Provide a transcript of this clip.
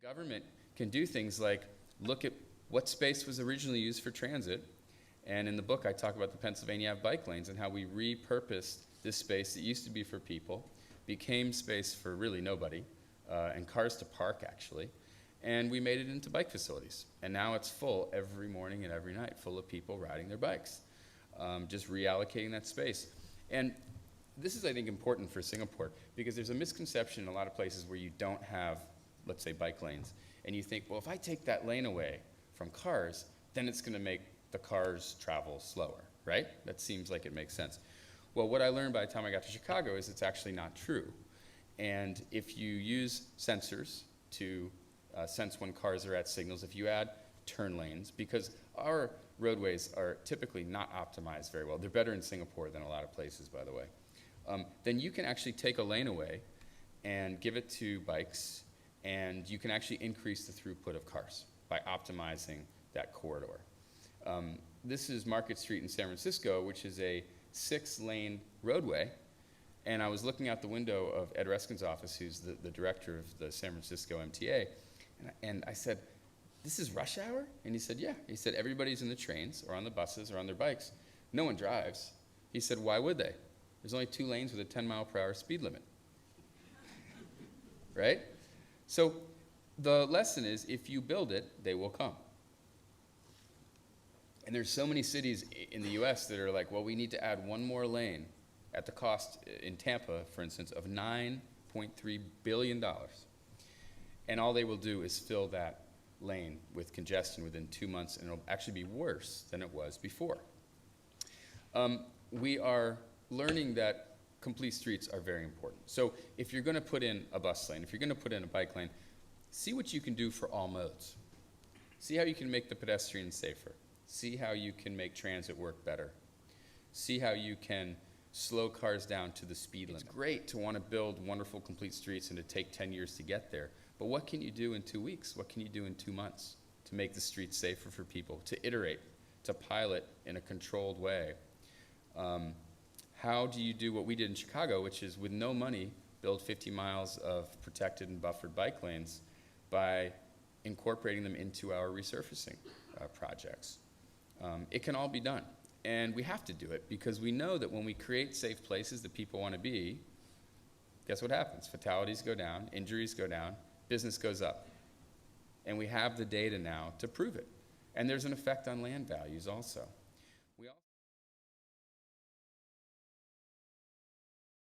Government can do things like look at what space was originally used for transit, and in the book I talk about the Pennsylvania Ave bike lanes and how we repurposed this space that used to be for people, became space for really nobody, and cars to park actually, and we made it into bike facilities. And now it's full every morning and every night, full of people riding their bikes, just reallocating that space. And this is, I think, important for Singapore because there's a misconception in a lot of places where you don't have, let's say, bike lanes, and you think, well, if I take that lane away from cars, then it's going to make the cars travel slower, right? That seems like it makes sense. Well, what I learned by the time I got to Chicago is it's actually not true. And if you use sensors to sense when cars are at signals, if you add turn lanes, because our roadways are typically not optimized very well. They're better in Singapore than a lot of places, by the way. Then you can actually take a lane away and give it to bikes, and you can actually increase the throughput of cars by optimizing that corridor. This is Market Street in San Francisco, which is a 6-lane roadway, and I was looking out the window of Ed Reskin's office, who's the director of the San Francisco MTA, and I said, "This is rush hour?" And he said, "Yeah." He said, "Everybody's in the trains or on the buses or on their bikes. No one drives." He said, "Why would they? There's only 2 lanes with a 10-mile-per-hour speed limit." Right? So the lesson is, if you build it, they will come. And there's so many cities in the US that are like, well, we need to add 1 more lane at the cost, in Tampa, for instance, of $9.3 billion. And all they will do is fill that lane with congestion within 2 months, and it'll actually be worse than it was before. We are learning that complete streets are very important. So if you're going to put in a bus lane, if you're going to put in a bike lane, see what you can do for all modes. See how you can make the pedestrians safer. See how you can make transit work better. See how you can slow cars down to the speed limit. It's great to want to build wonderful complete streets and to take 10 years to get there, but what can you do in 2 weeks? What can you do in 2 months to make the streets safer for people, to iterate, to pilot in a controlled way? How do you do what we did in Chicago, which is with no money, build 50 miles of protected and buffered bike lanes by incorporating them into our resurfacing projects? It can all be done, and we have to do it because we know that when we create safe places that people want to be, guess what happens? Fatalities go down, injuries go down, business goes up. And we have the data now to prove it. And there's an effect on land values also.